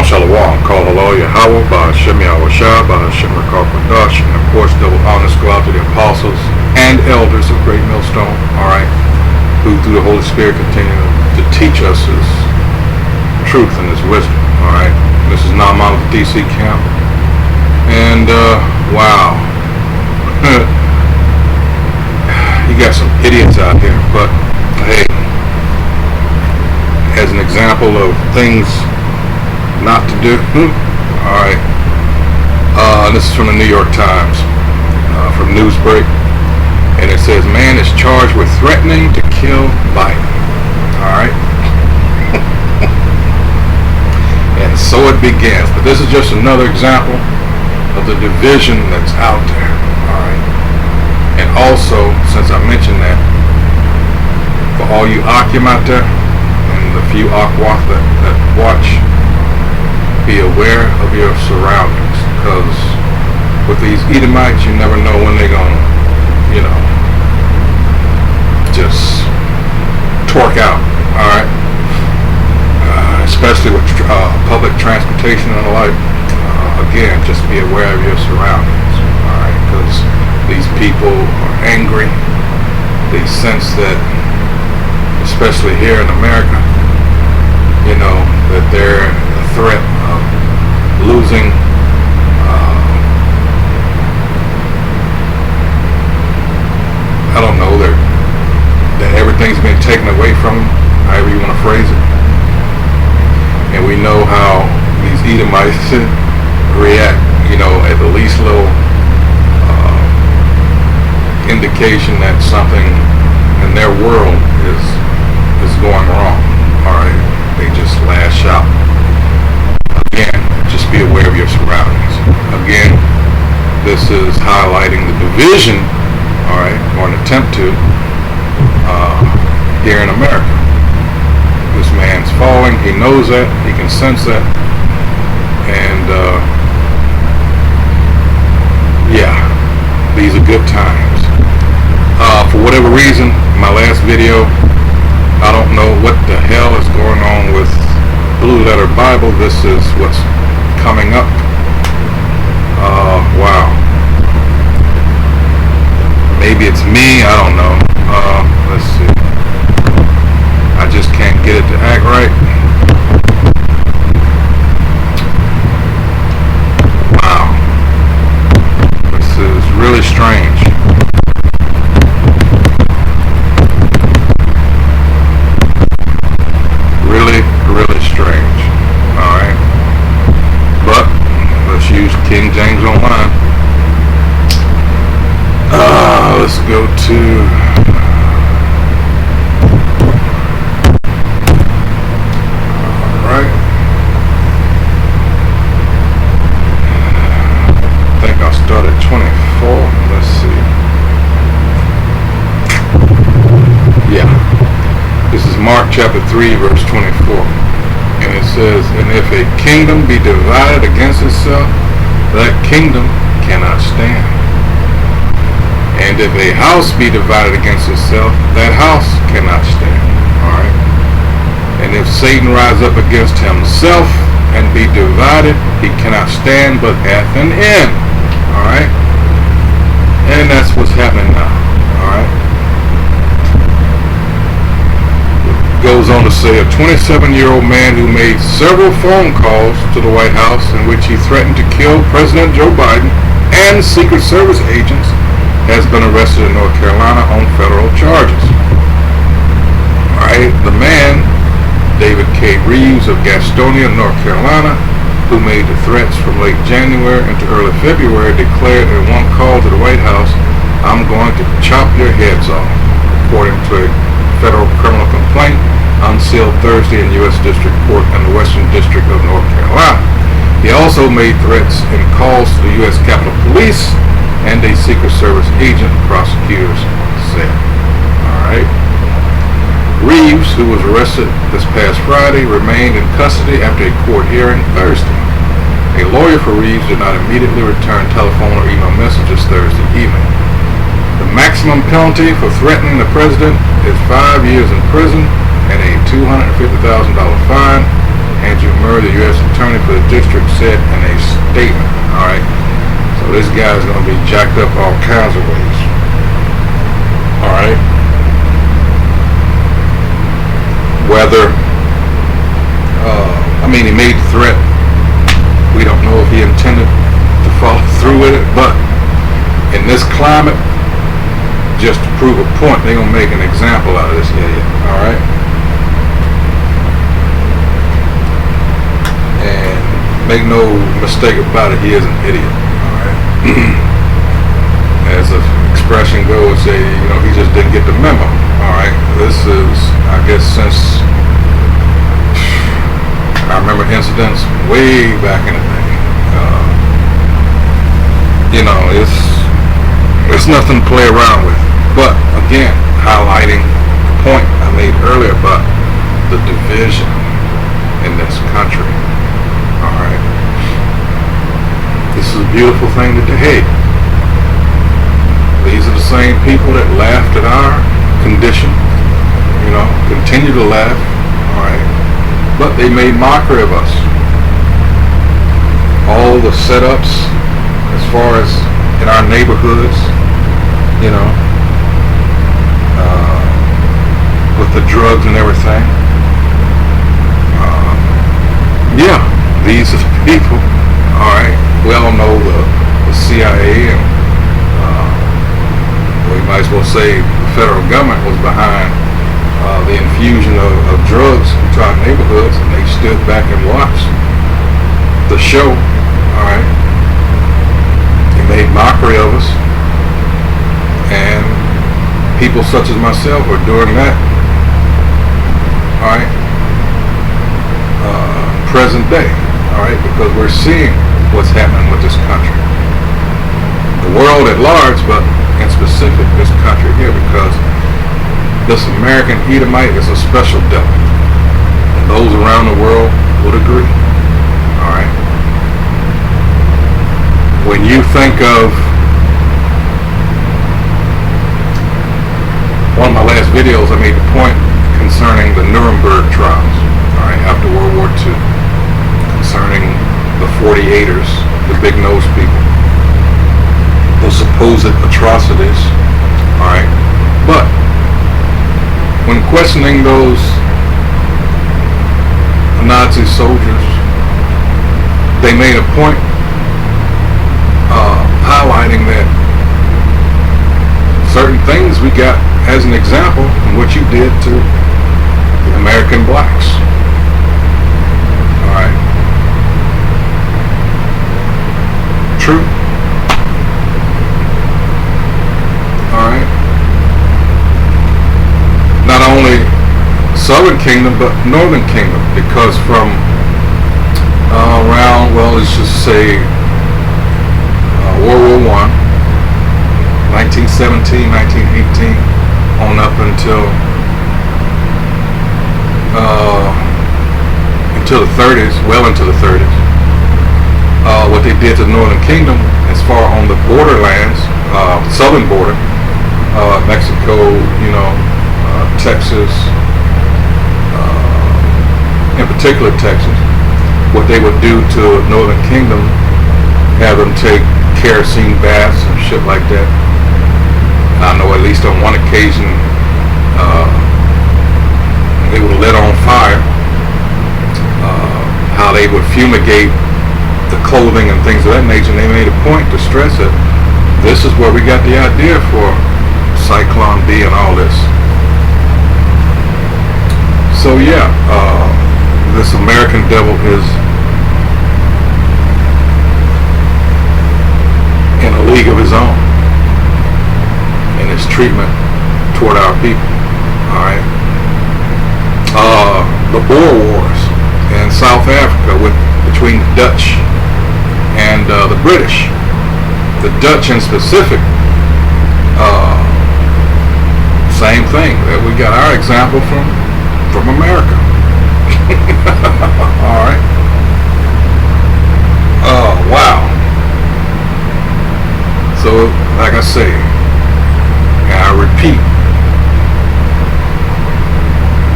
Shalom, shalom, call hello, Yahweh, Ba'ashem, Yahweh Shah, Ba'ashem, Rakar Qadash, and of course, double honors go out to the apostles and elders of Great Millstone, alright, who through the Holy Spirit continue to teach us His truth and His wisdom, alright. This is Naaman of the DC camp, and, wow, you got some idiots out here, but, hey, as an example of things not to do. Alright. This is from the New York Times, from Newsbreak. And it says, man is charged with threatening to kill Biden. Alright. And so it begins. But this is just another example of the division that's out there. Alright. And also, since I mentioned that, for all you Akim out there, and the few Akwath that watch, be aware of your surroundings, because with these Edomites, you never know when they're gonna, just torque out. All right, especially with public transportation and the like. Again, just be aware of your surroundings. All right, because these people are angry. They sense that, especially here in America, that they're a threat of losing I don't know, that everything's been taken away from them, however you want to phrase it. And we know how these Edomites react, at the least little indication that something in their world is going wrong. Alright, they just lash out. Again, just be aware of your surroundings. Again, this is highlighting the division, alright, or an attempt to, here in America. This man's falling, he knows that, he can sense that, and, yeah, these are good times. For whatever reason, my last video, I don't know what the hell is going on with Blue Letter Bible. This is what's coming up. Wow. Maybe it's me, I don't know. Let's see. I just can't get it to act right. Wow. This is really strange. King James Online. Let's go to alright. I think I'll start at 24. Let's see. Yeah. This is Mark chapter 3 verse 24. And it says, and if a kingdom be divided against itself, that kingdom cannot stand. And if a house be divided against itself, that house cannot stand. Alright. And if Satan rise up against himself and be divided, he cannot stand but hath an end. Alright. And that's what's happening now. Alright. Goes on to say, a 27-year-old man who made several phone calls to the White House in which he threatened to kill President Joe Biden and Secret Service agents has been arrested in North Carolina on federal charges. Alright, the man, David K. Reeves of Gastonia, North Carolina, who made the threats from late January into early February, declared in one call to the White House, "I'm going to chop your heads off," according to a federal criminal complaint unsealed Thursday in U.S. District Court in the Western District of North Carolina. He also made threats and calls to the U.S. Capitol Police and a Secret Service agent, prosecutors said. Alright. Reeves, who was arrested this past Friday, remained in custody after a court hearing Thursday. A lawyer for Reeves did not immediately return telephone or email messages Thursday evening. The maximum penalty for threatening the president is 5 years in prison and a $250,000 fine. Andrew Murray, the U.S. Attorney attorney for the district said in a statement. All right. So this guy's going to be jacked up all kinds of ways. All right. Whether, he made the threat. We don't know if he intended to follow through with it, but in this climate, just to prove a point, they're going to make an example out of this idiot. All right. And make no mistake about it, he is an idiot. All right. As the expression goes, say, he just didn't get the memo. All right. This is, I guess, since I remember incidents way back in the day. It's nothing to play around with. But again, highlighting the point I made earlier about the division in this country. All right. This is a beautiful thing to do. Hey, these are the same people that laughed at our condition. Continue to laugh. All right. But they made mockery of us. All the setups as far as in our neighborhoods, with the drugs and everything. These are the people. All right. We all know the CIA and we might as well say the federal government was behind the infusion of drugs into our neighborhoods, and they stood back and watched the show. All right. They made mockery of us, and people such as myself are doing that. All right. Present day. All right, because we're seeing what's happening with this country, the world at large, but in specific this country here, because this American Edomite is a special devil, and those around the world would agree. All right. When you think of one of my last videos, I made the point concerning the Nuremberg trials. All right, after World War II, concerning the 48ers, the big nose people, the supposed atrocities. All right, but when questioning those Nazi soldiers, they made a point highlighting that certain things we got as an example from what you did to the American blacks. All right. True. All right. Not only Southern Kingdom, but Northern Kingdom, because from around, let's just say World War I, 1917, 1918, on up until the 30s, well into the 30s. What they did to the Northern Kingdom, as far on the borderlands, southern border, Mexico, Texas, in particular Texas, what they would do to Northern Kingdom, have them take kerosene baths and shit like that. I know at least on one occasion, they would lit on fire, how they would fumigate the clothing and things of that nature, and they made a point to stress that this is where we got the idea for Cyclone B and all this. So yeah, this American devil is in a league of his own in his treatment toward our people. All right. The Boer Wars in South Africa between the Dutch and the British. The Dutch in specific, same thing. We got our example from America. All right. Oh, wow. So, like I say, and I repeat,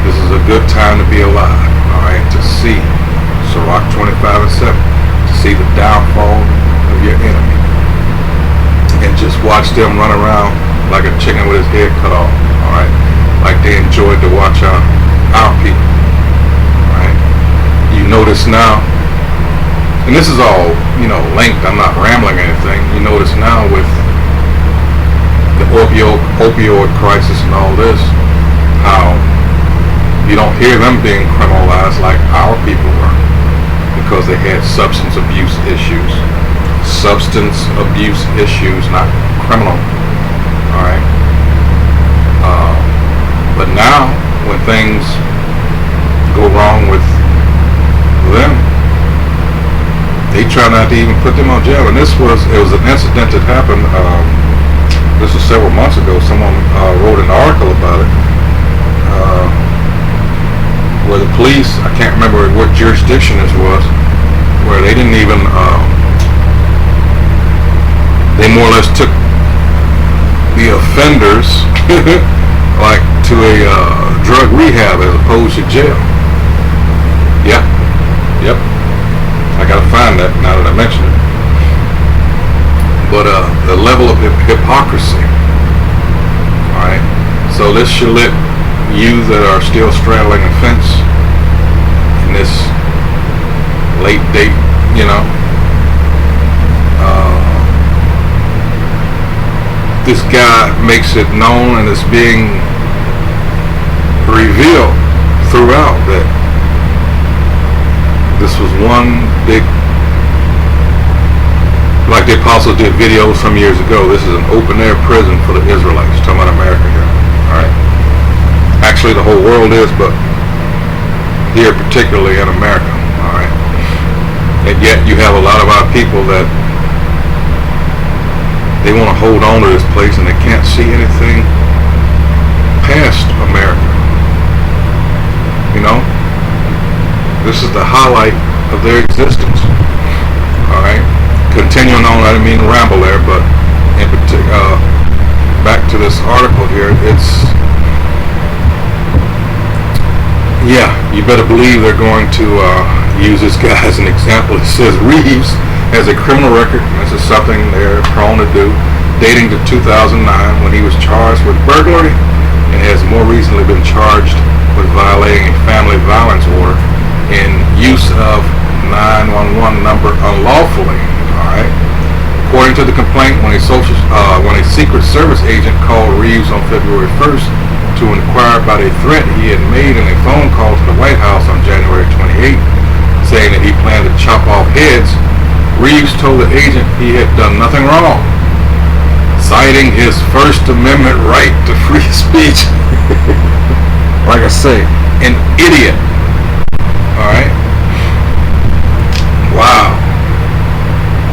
this is a good time to be alive, all right, to see Sirach 25 and 7, to see the downfall of your enemy. And just watch them run around like a chicken with his head cut off, alright? Like they enjoyed to watch our people, alright? You notice now, and this is all, linked, I'm not rambling or anything, you notice now with the opioid crisis and all this, how you don't hear them being criminalized like our people were, because they had substance abuse issues. Substance abuse issues, not criminal. Alright? But now, when things go wrong with them, they try not to even put them on jail. And it was an incident that happened, this was several months ago. Someone wrote an article about it, where the police, I can't remember what jurisdiction this was, where they didn't even, they more or less took the offenders like to a drug rehab as opposed to jail. Yeah. Yep. I gotta find that now that I mention it. But the level of hypocrisy. Alright. So this should let you that are still straddling the fence in this late date, this guy makes it known, and it's being revealed throughout that this was one big, like the apostles did videos some years ago, this is an open air prison for the Israelites, talking about America here. Alright. Actually the whole world is, but here particularly in America. Alright. And yet you have a lot of our people that they want to hold on to this place, and they can't see anything past America. This is the highlight of their existence. Alright. Continuing on, I didn't mean to ramble there, but in particular, back to this article here, you better believe they're going to use this guy as an example. It says Reeves has a criminal record, and this is something they're prone to do, dating to 2009 when he was charged with burglary and has more recently been charged with violating a family violence order and use of 911 number unlawfully. Alright. According to the complaint, when a Secret Service agent called Reeves on February 1st to inquire about a threat he had made in a phone call to the White House on January 28th, saying that he planned to chop off heads, Reeves told the agent he had done nothing wrong, citing his First Amendment right to free speech. Like I say, an idiot. Alright? Wow.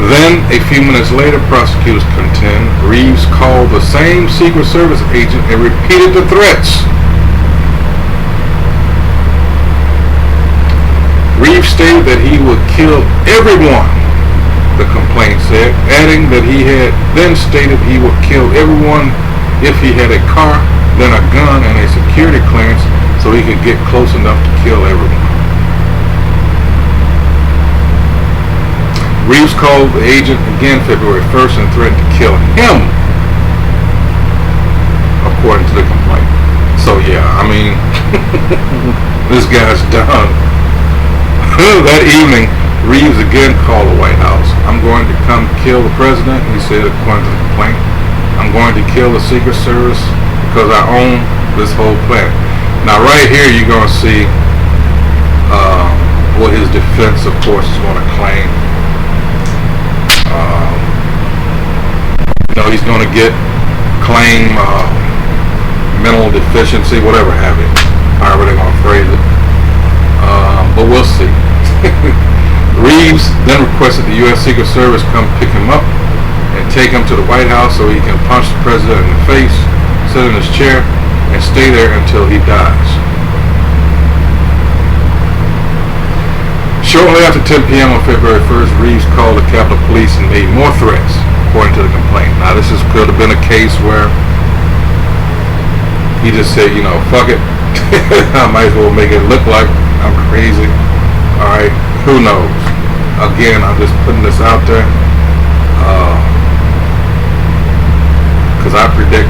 Then, a few minutes later, prosecutors contend Reeves called the same Secret Service agent and repeated the threats. Reeves stated that he would kill everyone, the complaint said, adding that he had then stated he would kill everyone if he had a car, then a gun, and a security clearance so he could get close enough to kill everyone. Reeves called the agent again February 1st and threatened to kill him, according to the complaint. So yeah, this guy's done. That evening, Reeves again called the White House. I'm going to come kill the president, he said, according to the complaint. I'm going to kill the Secret Service because I own this whole planet. Now right here you're going to see what his defense, of course, is going to claim. He's going to claim mental deficiency, whatever have you, however they're going to phrase it. But we'll see. Reeves then requested the U.S. Secret Service come pick him up and take him to the White House so he can punch the president in the face, sit in his chair, and stay there until he dies. Shortly after 10 p.m. on February 1st, Reeves called the Capitol Police and made more threats, according to the complaint. Now, this could have been a case where he just said, fuck it. I might as well make it look like I'm crazy. Alright, who knows? Again, I'm just putting this out there. Because I predict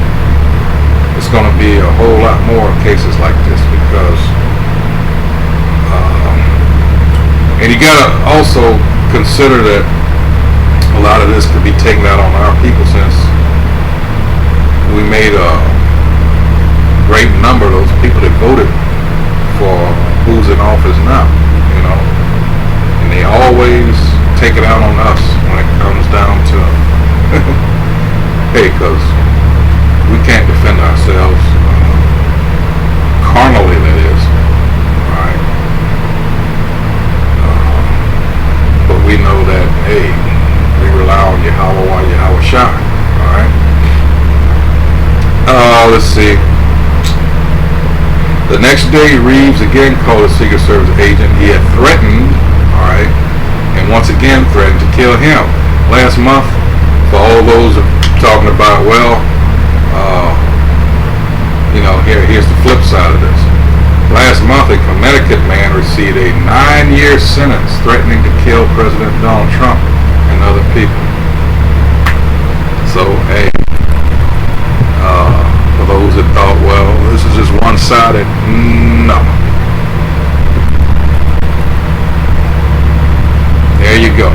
it's going to be a whole lot more cases like this because and you got to also consider that a lot of this could be taken out on our people since we made a great number of those people that voted for who's in office now, you know, and they always take it out on us when it comes down to hey, because we can't defend ourselves carnally, that is, alright, but we know that, hey, we rely on Yahweh Shai, alright. Let's see. The next day, Reeves again called a Secret Service agent. He had threatened, alright, and once again threatened to kill him. Last month, for all those talking about, well, you know, here's the flip side of this. Last month, a Connecticut man received a 9-year sentence threatening to kill President Donald Trump and other people. So, hey, for those that thought, well, this is just one-sided, no. There you go.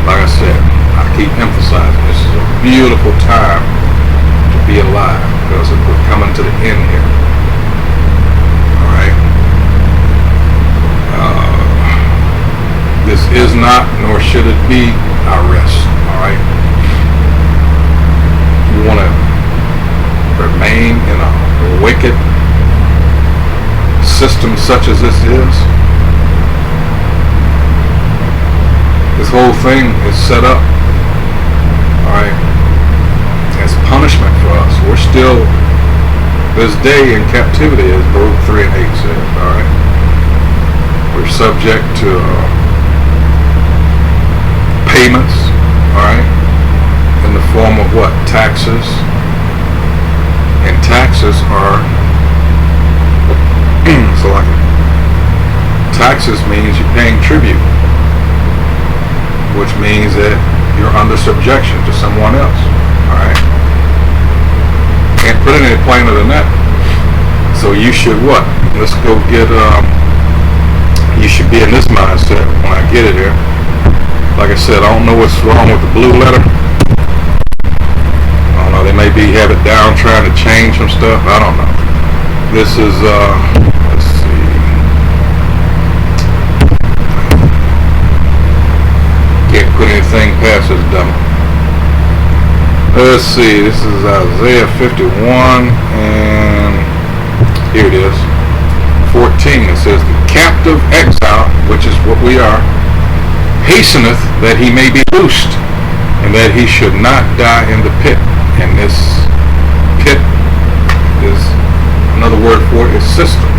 Like I said, I keep emphasizing this is a beautiful time to be alive because we're coming to the end here. Alright? This is not, nor should it be, our rest. Alright? You want to remain in a wicked system such as this is? This whole thing is set up, alright, as punishment for us. We're still, this day in captivity, as Baruch 3 and 8 says, alright. We're subject to payments, alright, in the form of what? Taxes. And taxes are, so like, taxes means you're paying tribute, which means that you're under subjection to someone else, alright? Can't put it any plainer than that. So you should what? Let's go get, you should be in this mindset when I get it here. Like I said, I don't know what's wrong with the blue letter. I don't know, they may have it down trying to change some stuff, I don't know. This is, let's see. Can't put anything past this dummy. Let's see, this is Isaiah 51, and here it is, 14. It says, the captive exile, which is what we are, hasteneth that he may be loosed, and that he should not die in the pit. And this pit is, another word for it is system.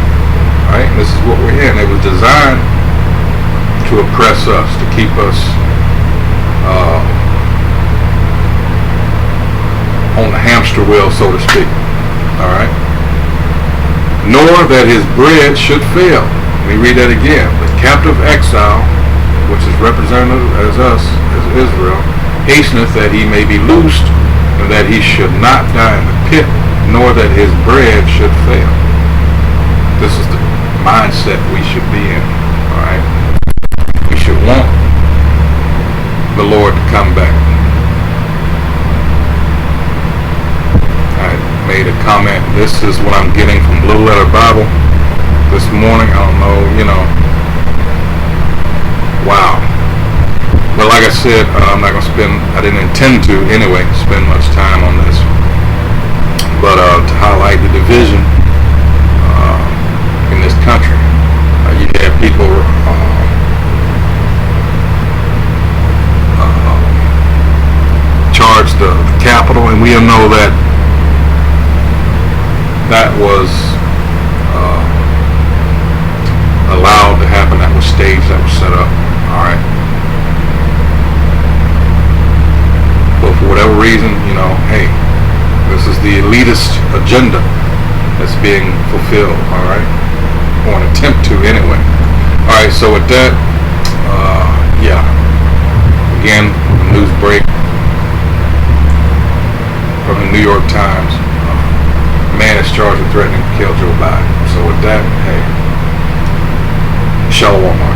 Right? And this is what we're in. It was designed to oppress us, to keep us on the hamster wheel, so to speak. Alright? Nor that his bread should fail. Let me read that again. The captive exile, which is represented as us, as Israel, hasteneth that he may be loosed, and that he should not die in the pit, nor that his bread should fail. This is the mindset we should be in. Alright? We should want the Lord to come back. I made a comment, this is what I'm getting from Blue Letter Bible this morning. I don't know, you know. Wow. But like I said, I'm not going to I didn't intend to anyway, spend much time on this. But to highlight the division in this country. You have people charge the Capitol, and we all know that that was allowed to happen, that was staged, that was set up. Alright. But for whatever reason, you know, hey, this is the elitist agenda that's being fulfilled, alright? Or an attempt to anyway. All right, so with that, yeah. Again, news break from the New York Times. Man is charged with threatening to kill Joe Biden. So with that, hey, Shalom.